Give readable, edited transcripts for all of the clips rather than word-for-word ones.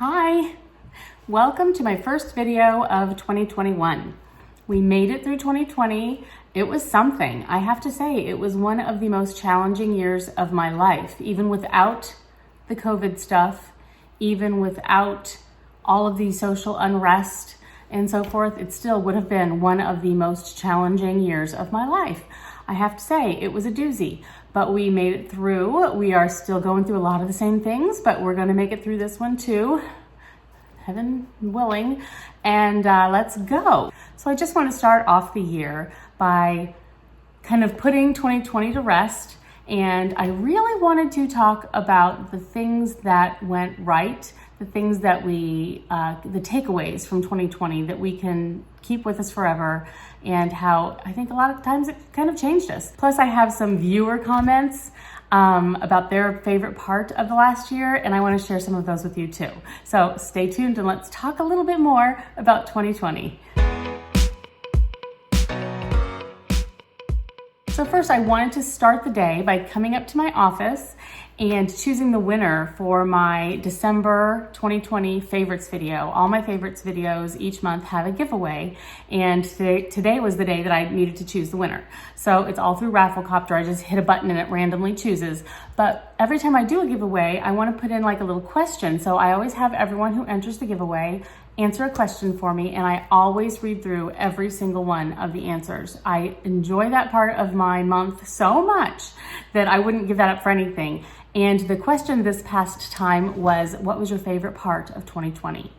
Hi, welcome to my first video of 2021. We made it through 2020. It was something. I have to say, it was one of the most challenging years of my life, even without the COVID stuff, even without all of the social unrest and so forth. It still would have been one of the most challenging years of my life. I have to say, it was a doozy, but we made it through. We are still going through a lot of the same things, but we're going to make it through this one too, heaven willing, and let's go. So I just want to start off the year by kind of putting 2020 to rest, and I really wanted to talk about the things that went right, the things that the takeaways from 2020 that we can keep with us forever, and how I think a lot of times it kind of changed us. Plus I have some viewer comments about their favorite part of the last year, and I want to share some of those with you too. So stay tuned and let's talk a little bit more about 2020. So first, I wanted to start the day by coming up to my office and choosing the winner for my December 2020 favorites video. All my favorites videos each month have a giveaway, and today was the day that I needed to choose the winner. So it's all through Rafflecopter. I just hit a button and it randomly chooses. But every time I do a giveaway, I want to put in like a little question. So I always have everyone who enters the giveaway answer a question for me, and I always read through every single one of the answers. I enjoy that part of my month so much that I wouldn't give that up for anything. And the question this past time was, what was your favorite part of 2020?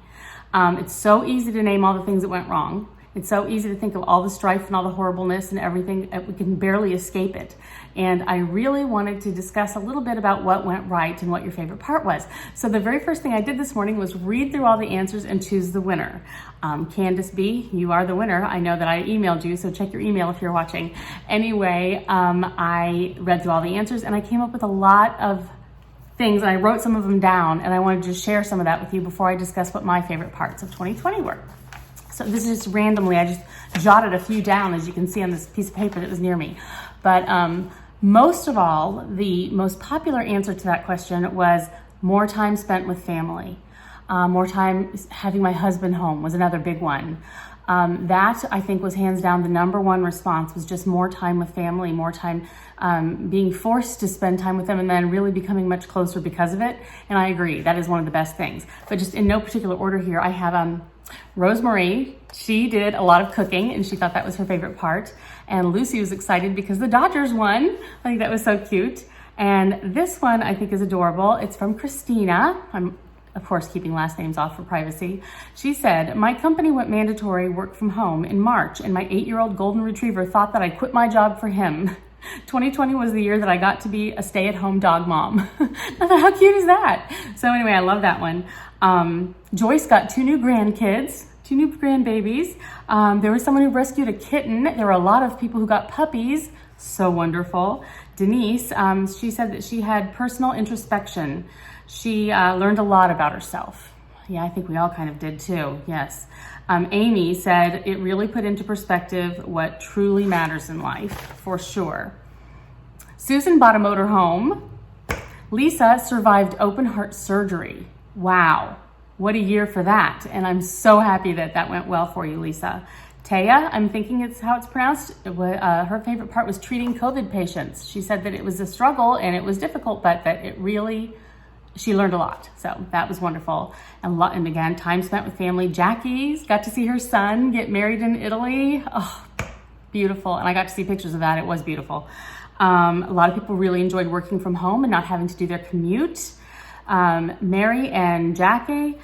It's so easy to name all the things that went wrong. It's so easy to think of all the strife and all the horribleness and everything. We can barely escape it. And I really wanted to discuss a little bit about what went right and what your favorite part was. So the very first thing I did this morning was read through all the answers and choose the winner. Candace B, you are the winner. I know that I emailed you, so check your email if you're watching. Anyway, I read through all the answers and I came up with a lot of things, and I wrote some of them down, and I wanted to share some of that with you before I discuss what my favorite parts of 2020 were. So this is just randomly, I just jotted a few down, as you can see on this piece of paper that was near me. But most of all, the most popular answer to that question was more time spent with family. More time having my husband home was another big one. That I think was hands down the number one response, was just more time with family, more time being forced to spend time with them, and then really becoming much closer because of it. And I agree, that is one of the best things. But just in no particular order here, I have Rosemary. She did a lot of cooking and she thought that was her favorite part. And Lucy was excited because the Dodgers won. I think that was so cute. And this one I think is adorable. It's from Christina. I'm of course keeping last names off for privacy. She said, my company went mandatory work from home in March, and my 8-year-old golden retriever thought that I quit my job for him. 2020 was the year that I got to be a stay-at-home dog mom. I thought, how cute is that? So anyway, I love that one. Joyce got 2 new grandkids, 2 new grandbabies. There was someone who rescued a kitten. There were a lot of people who got puppies. So wonderful. Denise, she said that she had personal introspection. She learned a lot about herself. Yeah, I think we all kind of did too, yes. Amy said it really put into perspective what truly matters in life, for sure. Susan bought a motor home. Lisa survived open heart surgery. Wow, what a year for that. And I'm so happy that that went well for you, Lisa. Taya, I'm thinking it's how it's pronounced. Her favorite part was treating COVID patients. She said that it was a struggle and it was difficult, but that it really, she learned a lot. So that was wonderful. And again, time spent with family. Jackie's got to see her son get married in Italy. Oh, beautiful. And I got to see pictures of that. It was beautiful. A lot of people really enjoyed working from home and not having to do their commute. Mary and Jackie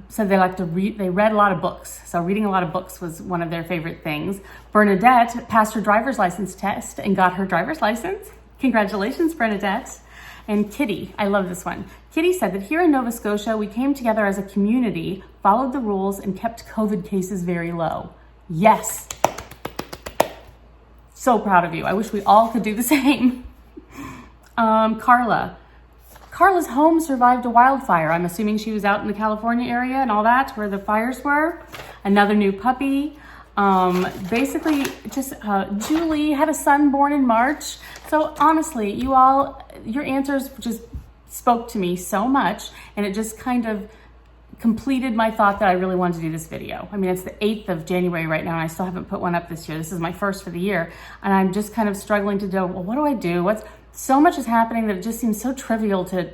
said they like to read. They read a lot of books. So reading a lot of books was one of their favorite things. Bernadette passed her driver's license test and got her driver's license. Congratulations, Bernadette. And Kitty, I love this one. Kitty said that here in Nova Scotia, we came together as a community, followed the rules, and kept COVID cases very low. Yes. So proud of you. I wish we all could do the same. Carla's home survived a wildfire. I'm assuming she was out in the California area and all that, where the fires were. Another new puppy. Basically, just Julie had a son born in March. So honestly, your answers just spoke to me so much, and it just kind of completed my thought that I really wanted to do this video. I mean, it's the 8th of January right now, and I still haven't put one up this year. This is my first for the year, and I'm just kind of struggling to do, well, what do I do? So much is happening that it just seems so trivial to,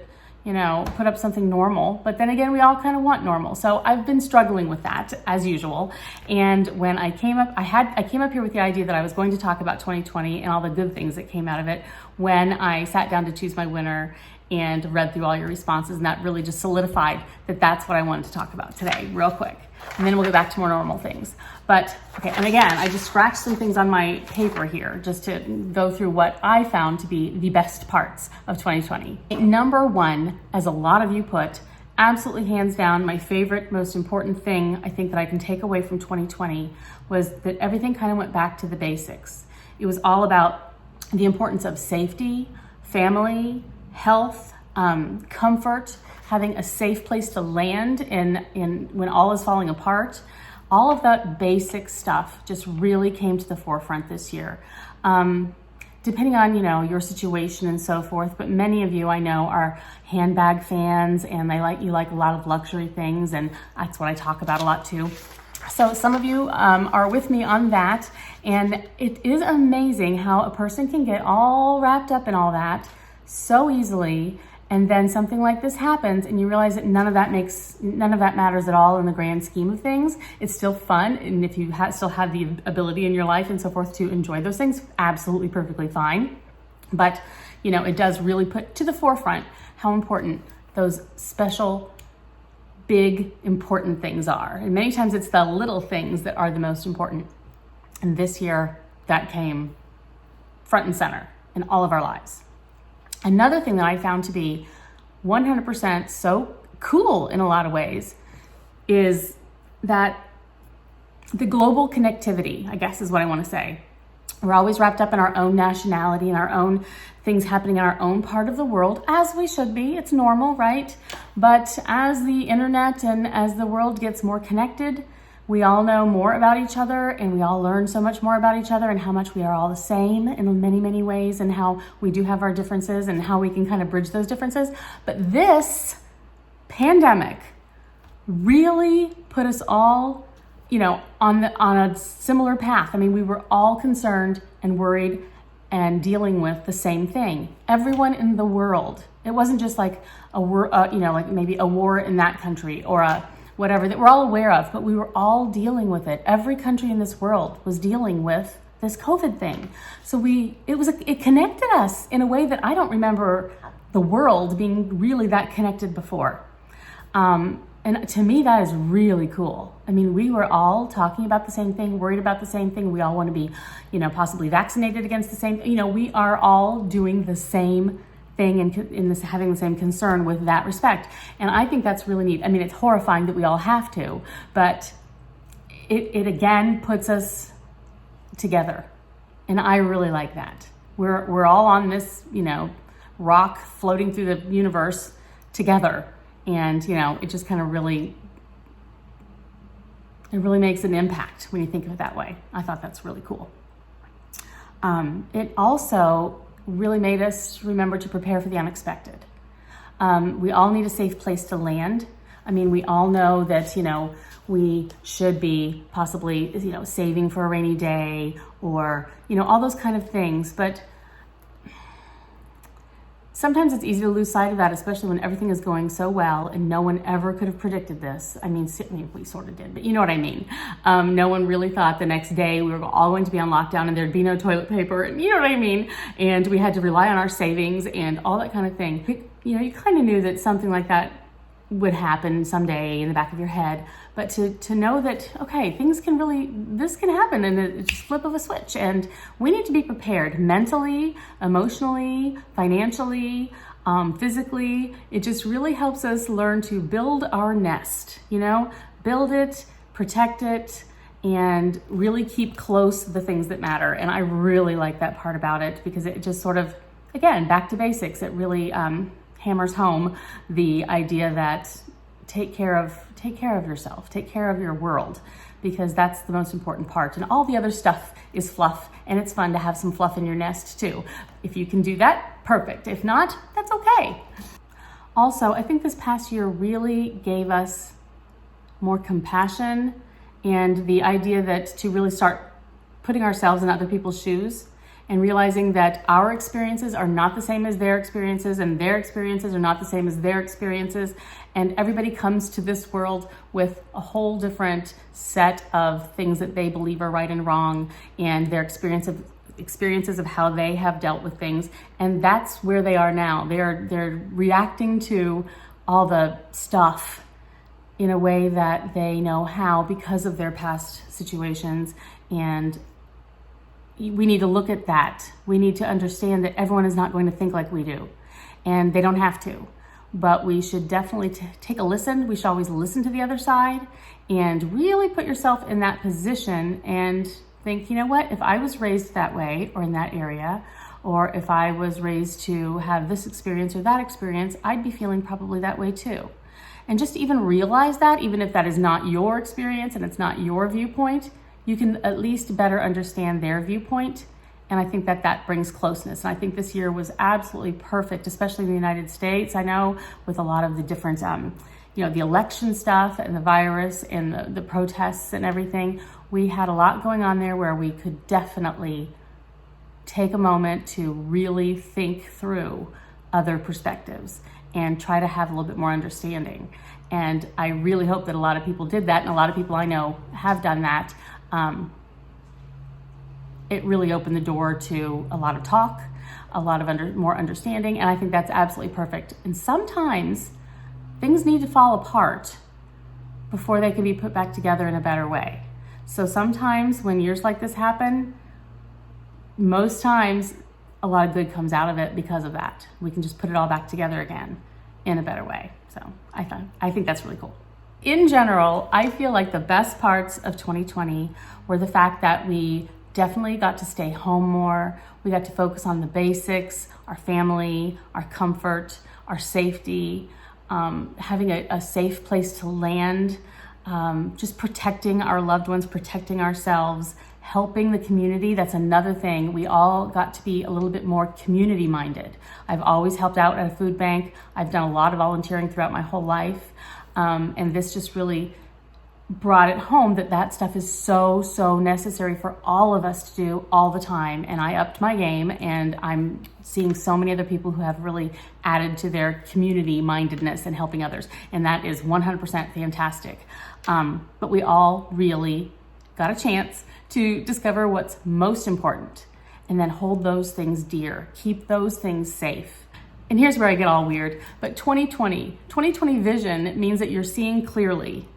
put up something normal. But then again, we all kind of want normal. So I've been struggling with that as usual. And when I came up, I came up here with the idea that I was going to talk about 2020 and all the good things that came out of it when I sat down to choose my winner and read through all your responses. And that really just solidified that that's what I wanted to talk about today, real quick. And then we'll go back to more normal things. But, okay, and again, I just scratched some things on my paper here just to go through what I found to be the best parts of 2020. Number one, as a lot of you put, absolutely hands down, my favorite, most important thing I think that I can take away from 2020 was that everything kind of went back to the basics. It was all about the importance of safety, family, health, comfort, having a safe place to land in when all is falling apart. All of that basic stuff just really came to the forefront this year. Depending on, your situation and so forth, but many of you I know are handbag fans and you like a lot of luxury things, and that's what I talk about a lot too. So some of you are with me on that, and it is amazing how a person can get all wrapped up in all that so easily, and then something like this happens and you realize that none of that matters at all in the grand scheme of things. It's still fun, and if you still have the ability in your life and so forth to enjoy those things, absolutely perfectly fine. But it does really put to the forefront how important those special, big, important things are. And many times it's the little things that are the most important. And this year that came front and center in all of our lives. Another thing that I found to be 100% so cool in a lot of ways is that the global connectivity, I guess is what I want to say. We're always wrapped up in our own nationality and our own things happening in our own part of the world, as we should be. It's normal, right? But as the internet and as the world gets more connected, we all know more about each other, and we all learn so much more about each other and how much we are all the same in many, many ways, and how we do have our differences and how we can kind of bridge those differences. But this pandemic really put us all, on a similar path. I mean, we were all concerned and worried and dealing with the same thing. Everyone in the world. It wasn't just like a war, like maybe a war in that country or a whatever that we're all aware of, but we were all dealing with it. Every country in this world was dealing with this COVID thing. So it connected us in a way that I don't remember the world being really that connected before. And to me, that is really cool. I mean, we were all talking about the same thing, worried about the same thing. We all want to be, possibly vaccinated against the same, we are all doing the same thing and having the same concern with that respect. And I think that's really neat. I mean, it's horrifying that we all have to, but it again puts us together. And I really like that. We're all on this, rock floating through the universe together. And, it just kind of really makes an impact when you think of it that way. I thought that's really cool. It also really made us remember to prepare for the unexpected. We all need a safe place to land. I mean, we all know that, we should be possibly, saving for a rainy day or, all those kind of things. But sometimes it's easy to lose sight of that, especially when everything is going so well and no one ever could have predicted this. I mean, we sort of did, but you know what I mean. No one really thought the next day we were all going to be on lockdown and there'd be no toilet paper, and you know what I mean? And we had to rely on our savings and all that kind of thing. You kind of knew that something like that would happen someday in the back of your head, but to know that, okay, this can happen in the just flip of a switch, and we need to be prepared mentally, emotionally, financially, physically. It just really helps us learn to build our nest, build it, protect it, and really keep close the things that matter. And I really like that part about it because it just sort of, again, back to basics. It really hammers home the idea that take care of yourself, take care of your world, because that's the most important part. And all the other stuff is fluff, and it's fun to have some fluff in your nest too. If you can do that, perfect. If not, that's okay. Also, I think this past year really gave us more compassion, and the idea that to really start putting ourselves in other people's shoes and realizing that our experiences are not the same as their experiences, and their experiences are not the same as their experiences. And everybody comes to this world with a whole different set of things that they believe are right and wrong, and their experiences of how they have dealt with things. And that's where they are now. They're reacting to all the stuff in a way that they know how because of their past situations. And we need to look at that. We need to understand that everyone is not going to think like we do, and they don't have to. But we should definitely take a listen. We should always listen to the other side and really put yourself in that position and think, you know what, if I was raised that way or in that area, or if I was raised to have this experience or that experience, I'd be feeling probably that way too. And just to even realize that, even if that is not your experience and it's not your viewpoint, you can at least better understand their viewpoint. And I think that that brings closeness. And I think this year was absolutely perfect, especially in the United States. I know with a lot of the different, the election stuff and the virus and the protests and everything, we had a lot going on there where we could definitely take a moment to really think through other perspectives and try to have a little bit more understanding. And I really hope that a lot of people did that, and a lot of people I know have done that. It really opened the door to a lot of talk, a lot of more understanding, and I think that's absolutely perfect. And sometimes things need to fall apart before they can be put back together in a better way. So sometimes when years like this happen, most times a lot of good comes out of it because of that. We can just put it all back together again in a better way. So I think that's really cool. In general, I feel like the best parts of 2020 were the fact that we definitely got to stay home more. We got to focus on the basics, our family, our comfort, our safety, having a safe place to land, just protecting our loved ones, protecting ourselves, helping the community. That's another thing. We all got to be a little bit more community minded. I've always helped out at a food bank. I've done a lot of volunteering throughout my whole life. And this just really brought it home that stuff is so necessary for all of us to do all the time. And I upped my game, and I'm seeing so many other people who have really added to their community mindedness and helping others. And that is 100% fantastic. But we all really got a chance to discover what's most important and then hold those things dear, keep those things safe. And here's where I get all weird, but 2020 vision means that you're seeing clearly,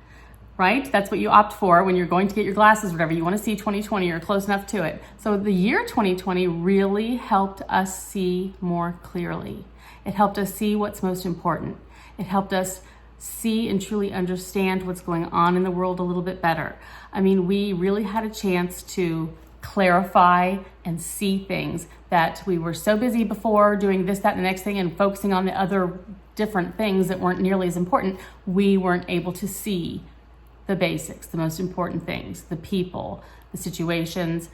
right? That's what you opt for when you're going to get your glasses, whatever. You want to see 2020, you're close enough to it. So the year 2020 really helped us see more clearly. It helped us see what's most important. It helped us see and truly understand what's going on in the world a little bit better. I mean, we really had a chance to clarify and see things that we were so busy before doing this, that, and the next thing and focusing on the other different things that weren't nearly as important. We weren't able to see the basics, the most important things, the people, the situations,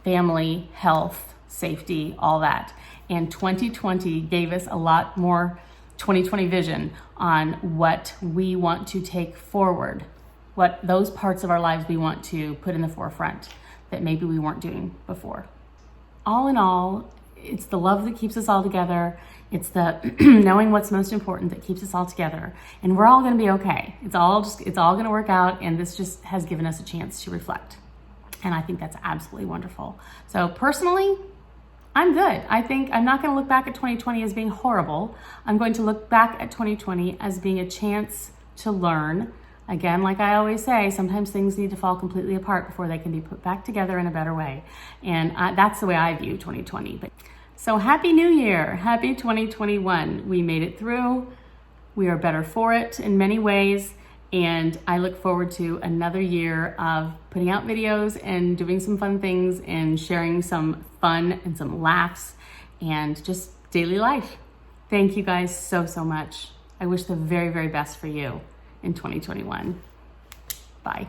family, health, safety, all that. And 2020 gave us a lot more 2020 vision on what we want to take forward, what those parts of our lives we want to put in the forefront that maybe we weren't doing before. All in all, it's the love that keeps us all together. It's the knowing what's most important that keeps us all together. And we're all going to be okay. It's all going to work out. And this just has given us a chance to reflect. And I think that's absolutely wonderful. So personally, I'm good. I think I'm not going to look back at 2020 as being horrible. I'm going to look back at 2020 as being a chance to learn. Again, like I always say, sometimes things need to fall completely apart before they can be put back together in a better way. And that's the way I view 2020. So happy New Year. Happy 2021. We made it through. We are better for it in many ways. And I look forward to another year of putting out videos and doing some fun things and sharing some fun and some laughs and just daily life. Thank you guys so much. I wish the very, very best for you in 2021. Bye.